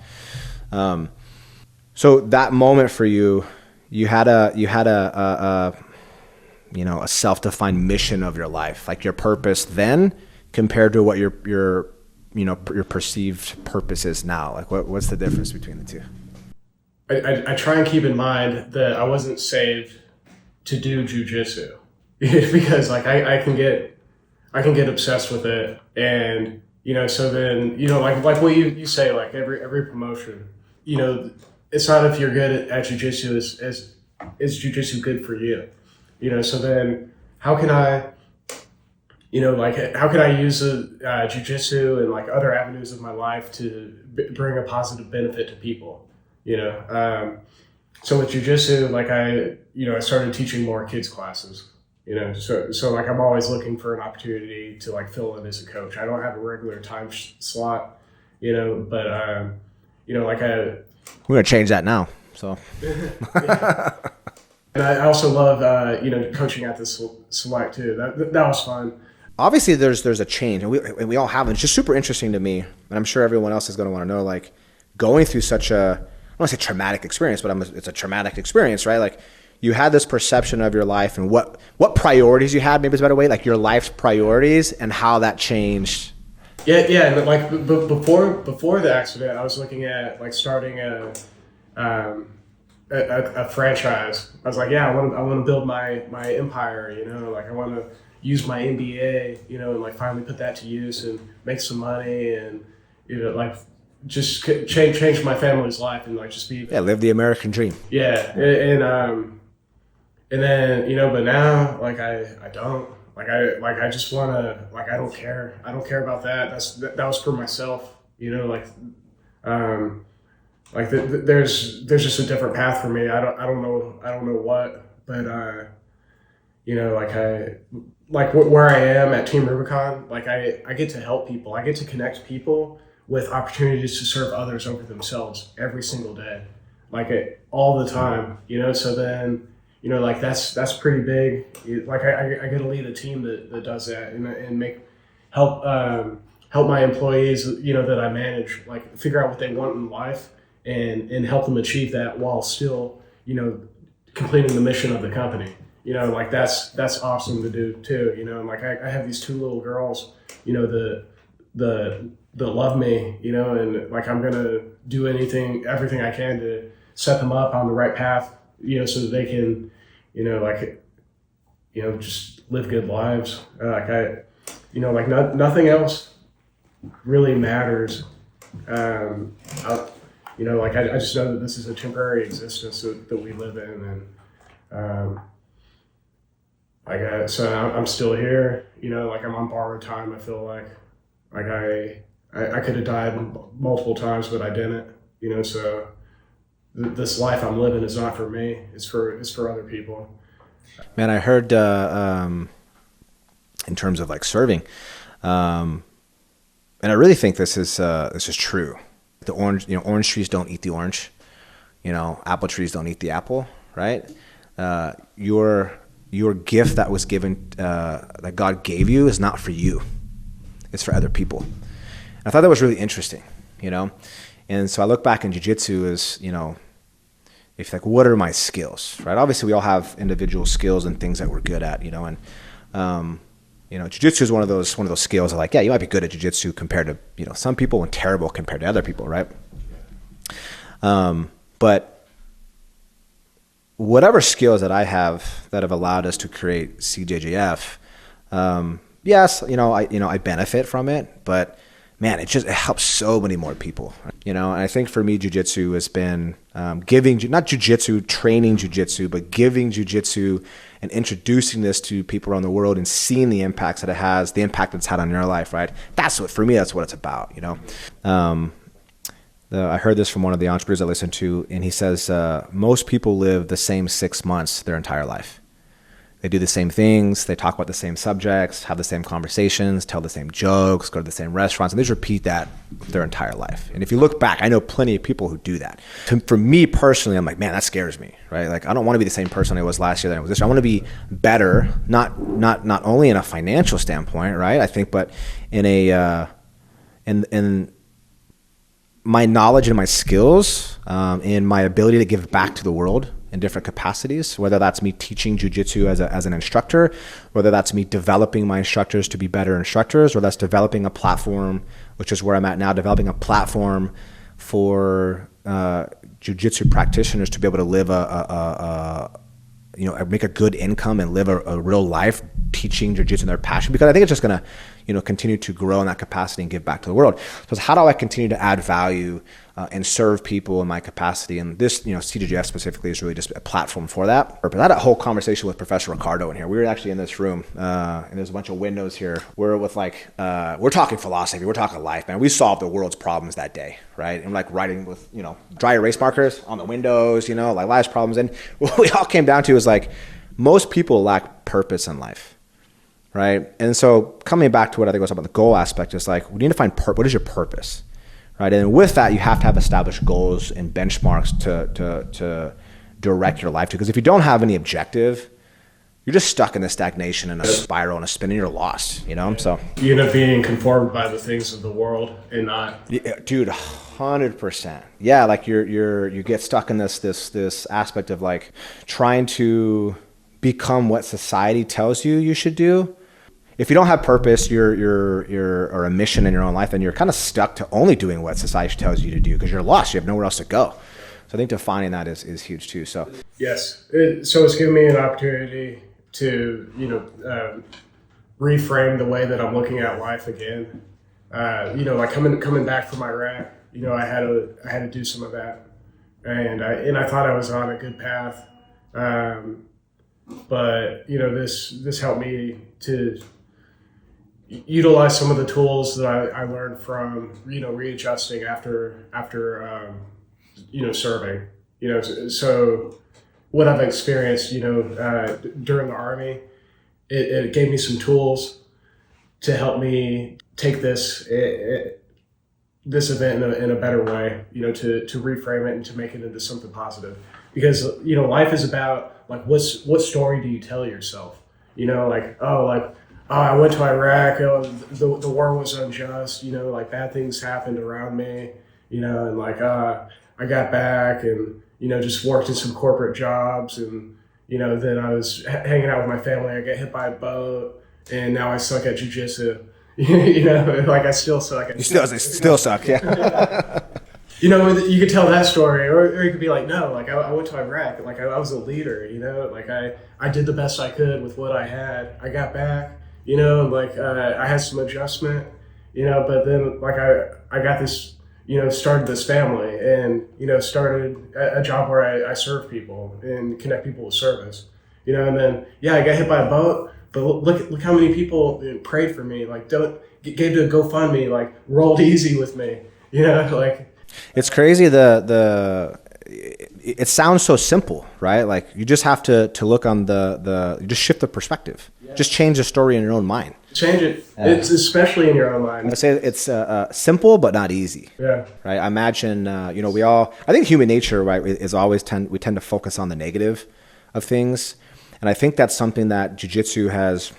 So that moment for you, you had a self-defined mission of your life, like your purpose then compared to what your perceived purpose is now. Like what's the difference between the two? I try and keep in mind that I wasn't saved to do jiu-jitsu because like I can get obsessed with it, and so then like what you say, like every promotion, it's not if you're good at jiu-jitsu is jiu-jitsu good for you, so then how can I use jiu-jitsu and like other avenues of my life to bring a positive benefit to people, so with jiu-jitsu, like I started teaching more kids classes, so like I'm always looking for an opportunity to like fill in as a coach. I don't have a regular time slot, but like we're going to change that now. So, yeah. And I also love, coaching at this select too. That was fun. Obviously there's a change and we all have it. It's just super interesting to me. And I'm sure everyone else is going to want to know, like going through such I don't want to say traumatic experience, but it's a traumatic experience, right? Like you had this perception of your life and what priorities you had, maybe it's a better way, like your life's priorities and how that changed. Yeah. And like before the accident, I was looking at like starting a franchise. I was like, I want to build my empire, like I want to use my MBA, and like finally put that to use and make some money and, like just change my family's life and like just be live the American dream. Yeah. And then, but now like I don't I just want to, like, I don't care about that. That was for myself, there's just a different path for me. I don't know what, but where I am at Team Rubicon, like I get to help people. I get to connect people with opportunities to serve others over themselves every single day, all the time, so then, like that's pretty big. Like I get to lead a team that does that and help my employees, that I manage, like figure out what they want in life and help them achieve that while still, completing the mission of the company. Like that's awesome to do too. And like I have these two little girls, that love me, and like I'm gonna do everything I can to set them up on the right path, so that they can, just live good lives. Nothing else really matters. I just know that this is a temporary existence that we live in, and so I'm still here. I'm on borrowed time. I feel like I could have died multiple times, but I didn't. So this life I'm living is not for me. It's for other people. Man, I heard in terms of like serving, and I really think this is true. The orange trees don't eat the orange. Apple trees don't eat the apple. Right? Your gift that was given, that God gave you, is not for you. It's for other people. And I thought that was really interesting. And so I look back in jiu-jitsu as, if like, what are my skills, right? Obviously we all have individual skills and things that we're good at, and, jiu-jitsu is one of those skills that, like, you might be good at jiu-jitsu compared to, some people, and terrible compared to other people. Right. But whatever skills that I have that have allowed us to create CJJF, yes, I benefit from it, but man, it helps so many more people, And I think for me, jiu-jitsu has been giving, not jiu-jitsu, training jiu-jitsu, but giving jiu-jitsu and introducing this to people around the world and seeing the impacts that it has, the impact it's had on your life, right? For me, that's what it's about, I heard this from one of the entrepreneurs I listened to, and he says, most people live the same 6 months their entire life. They do the same things, they talk about the same subjects, have the same conversations, tell the same jokes, go to the same restaurants, and they just repeat that their entire life. And if you look back, I know plenty of people who do that. For me personally, I'm like, man, that scares me, right? Like, I don't want to be the same person I was last year that I was this year. I want to be better, not only in a financial standpoint, right? I think, but in in my knowledge and my skills, in my ability to give back to the world in different capacities, whether that's me teaching jiu-jitsu as an instructor, whether that's me developing my instructors to be better instructors, or that's developing a platform, which is where I'm at now, developing a platform for jiu-jitsu practitioners to be able to live make a good income and live a real life teaching jiu-jitsu and their passion, because I think it's just going to continue to grow in that capacity and give back to the world. So it's how do I continue to add value and serve people in my capacity? And this, CJJF specifically is really just a platform for that. I had a whole conversation with Professor Ricardo in here. We were actually in this room, and there's a bunch of windows here. We're we're talking philosophy, we're talking life, man. We solved the world's problems that day, right? And writing with, dry erase markers on the windows, life's problems. And what we all came down to is most people lack purpose in life. Right. And so coming back to what I think was about the goal aspect is we need to find what is your purpose, right? And with that, you have to have established goals and benchmarks to direct your life to. Because if you don't have any objective, you're just stuck in a stagnation and a spiral and a spin, and you're lost, So you end up being conformed by the things of the world and not. Yeah, dude, 100%. Yeah, you get stuck in this aspect of trying to become what society tells you should do. If you don't have purpose, or a mission in your own life, then you're kind of stuck to only doing what society tells you to do because you're lost. You have nowhere else to go. So I think defining that is huge too. So yes, so it's given me an opportunity to reframe the way that I'm looking at life again. Coming back from Iraq, I had to do some of that, and I thought I was on a good path. But this helped me to utilize some of the tools that I learned from readjusting after serving. So what I've experienced during the Army, it gave me some tools to help me take this event in a better way. To reframe it and to make it into something positive. Because life is about what story do you tell yourself? I went to Iraq. The war was unjust. Bad things happened around me. And I got back and just worked in some corporate jobs, and then I was hanging out with my family. I got hit by a boat, and now I suck at jiu-jitsu. I still suck. You still suck. Yeah. You could tell that story, or you could be no, I went to Iraq, I was a leader, I did the best I could with what I had. I got back, I had some adjustment, but then I got this, started this family and, started a job where I serve people and connect people with service, and then, I got hit by a boat, but look how many people prayed for me, gave to a GoFundMe, rolled easy with me, It's crazy. It sounds so simple, right? You just have to look on you just shift the perspective. Yeah. Just change the story in your own mind. Change it. It's especially in your own mind. I would say it's simple, but not easy. Yeah. Right. I imagine, I think human nature, right, is always we tend to focus on the negative of things. And I think that's something that jiu-jitsu has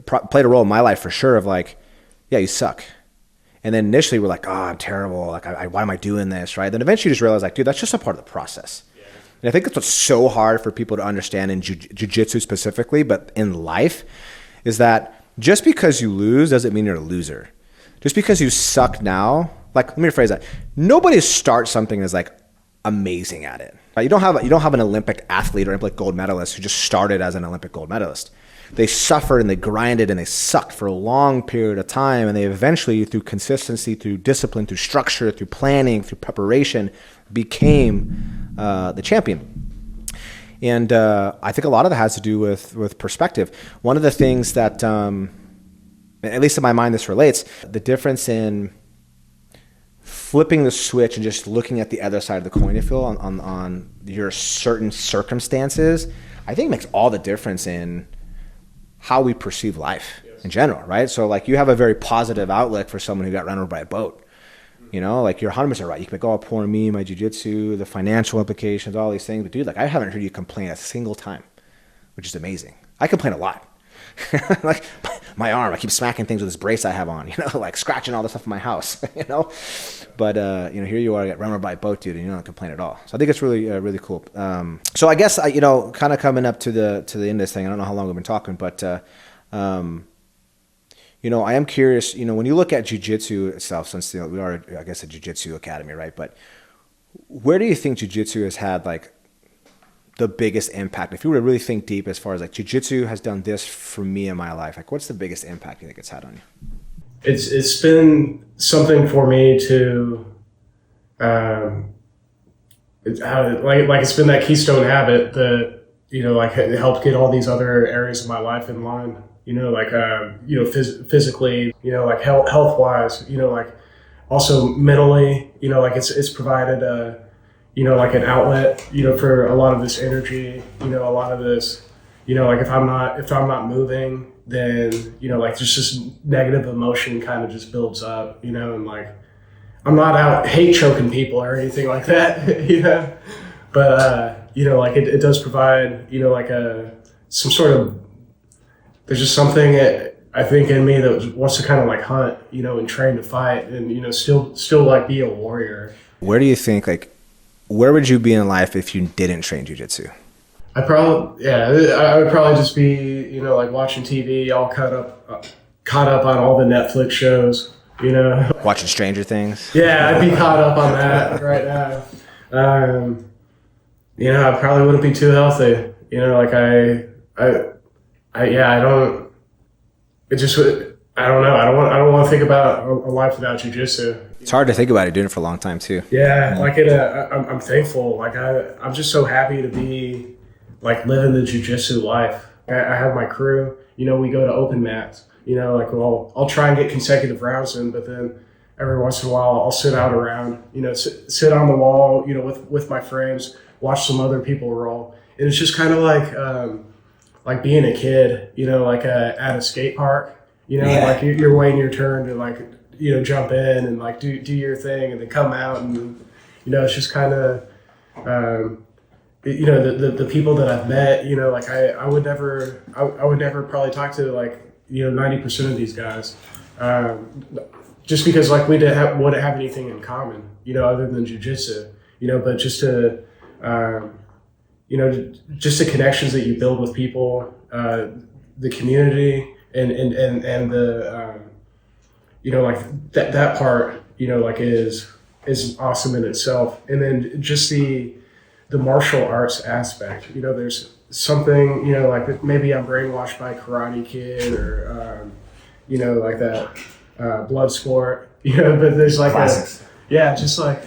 played a role in my life for sure of you suck. And then initially we're oh, I'm terrible. Why am I doing this? Right. Then eventually you just realize dude, that's just a part of the process. Yeah. And I think that's what's so hard for people to understand in jiu-jitsu specifically, but in life is that just because you lose doesn't mean you're a loser. Just because you suck now, let me rephrase that. Nobody starts something as amazing at it. You don't have an Olympic athlete or Olympic gold medalist who just started as an Olympic gold medalist. They suffered and they grinded and they sucked for a long period of time, and they eventually, through consistency, through discipline, through structure, through planning, through preparation, became the champion. And I think a lot of that has to do with perspective. One of the things that, at least in my mind, this relates, the difference in flipping the switch and just looking at the other side of the coin, you feel, on your certain circumstances, I think makes all the difference in how we perceive life in general, right? So like you have a very positive outlook for someone who got run over by a boat. You know, like you're 100% right. You can be like, oh, poor me, my jiu-jitsu, the financial implications, all these things. But dude, like I haven't heard you complain a single time, which is amazing. I complain a lot. Like my arm, I keep smacking things with this brace I have on, you know, like scratching all the stuff in my house, you know. But you know, here you are, get run over by a boat, dude, and you don't complain at all. So I think it's really, really cool. So I guess you know, kind of coming up to the end of this thing. I don't know how long we've been talking, but you know, I am curious. You know, when you look at jiu-jitsu itself, since you know, we are, I guess, a jiu-jitsu academy, right? But where do you think jiu-jitsu has had like the biggest impact? If you were to really think deep as far as like jiu-jitsu has done this for me in my life, like what's the biggest impact you think it's had on you? It's been something for me to, like it's been that keystone habit that, you know, like it helped get all these other areas of my life in line, you know, like, you know, physically, you know, like health wise, you know, like also mentally, you know, like it's provided you know, like an outlet, you know, for a lot of this energy, you know, a lot of this, you know, like if I'm not moving, then, you know, like just this negative emotion kind of just builds up, you know, and like, I'm not out hate choking people or anything like that, you know, but, you know, like it does provide, you know, like some sort of, there's just something I think in me that wants to kind of like hunt, you know, and train to fight and, you know, still like be a warrior. Where do you think, like, where would you be in life if you didn't train jiu-jitsu? I would probably just be, you know, like watching TV, all caught up on all the Netflix shows, you know. Watching Stranger Things? Yeah, I'd be caught up on that right now. You know, I probably wouldn't be too healthy. You know, like I don't know. I don't want to think about a life without jiu-jitsu. It's hard to think about it, doing it for a long time too. Yeah, like I'm thankful. Like I'm just so happy to be like living the jiu-jitsu life. I have my crew. You know, we go to open mats. You know, like I'll try and get consecutive rounds in, but then every once in a while I'll sit out around. You know, sit on the wall. You know, with my frames, watch some other people roll, and it's just kind of like being a kid. You know, like at a skate park. You know, like you're waiting your turn to like, you know, jump in and like do your thing and then come out, and you know, it's just kind of you know, the people that I've met, you know, like I would never probably talk to like, you know, 90% of these guys, just because like we wouldn't have anything in common, you know, other than jiu-jitsu, you know, but just to you know, just the connections that you build with people, the community and the you know, like that part, you know, like is awesome in itself. And then just the martial arts aspect, you know, there's something, you know, like maybe I'm brainwashed by Karate Kid or, you know, like that blood sport, you know, but there's like just like,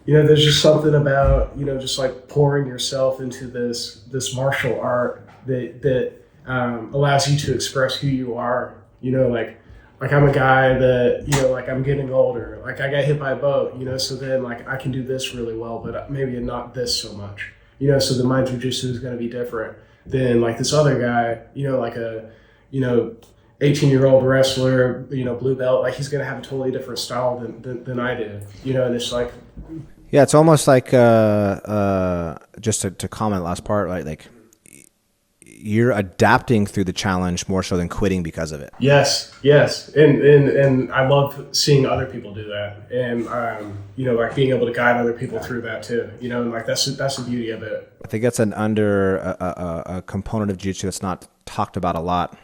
you know, there's just something about, you know, just like pouring yourself into this martial art that allows you to express who you are, you know, like I'm a guy that, you know, like I'm getting older, like I got hit by a boat, you know, so then like I can do this really well, but maybe not this so much, you know, so then my jiu-jitsu is going to be different than like this other guy, you know, like a, you know, 18-year-old wrestler, you know, blue belt, like he's going to have a totally different style than I do, you know, and it's like. Yeah, it's almost like, just to comment last part, right? Like, you're adapting through the challenge more so than quitting because of it. Yes. And I love seeing other people do that. And, you know, like being able to guide other people through that too, you know, and like that's the beauty of it. I think that's a component of jiu-jitsu that's not talked about a lot.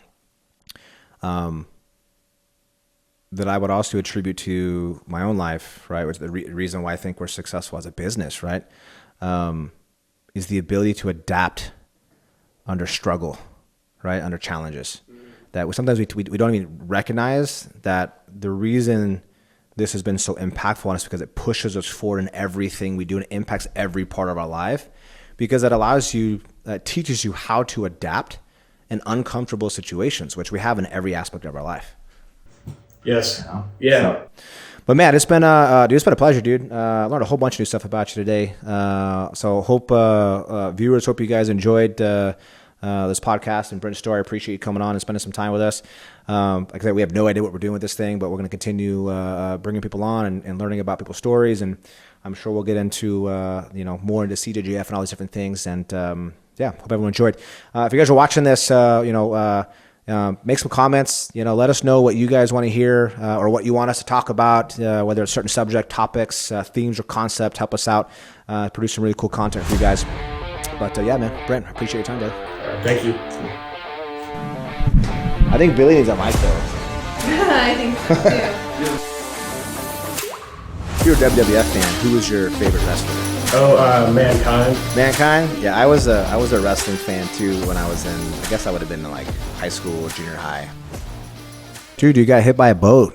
that I would also attribute to my own life, right, which is the reason why I think we're successful as a business, right, is the ability to adapt under struggle, right, under challenges. That sometimes we don't even recognize that the reason this has been so impactful on us because it pushes us forward in everything we do and it impacts every part of our life, because it allows you, teaches you how to adapt in uncomfortable situations, which we have in every aspect of our life. Yes. Yeah. But man, it's been a pleasure, dude. I learned a whole bunch of new stuff about you today. So hope viewers, hope you guys enjoyed this podcast and Brent's story. I appreciate you coming on and spending some time with us. Like I said, we have no idea what we're doing with this thing, but we're going to continue bringing people on and learning about people's stories. And I'm sure we'll get into more into CJJF and all these different things. And hope everyone enjoyed. If you guys are watching this, make some comments. Let us know what you guys want to hear or what you want us to talk about, whether it's certain subject topics, themes, or concept. Help us out. Produce some really cool content for you guys. But man, Brent, I appreciate your time, brother. Thank you. I think Billy needs a mic though. I think so too. If you're a WWF fan, who was your favorite wrestler? Mankind. Mankind? Yeah, I was a wrestling fan too when I was I guess I would have been in like high school or junior high. Dude, you got hit by a boat.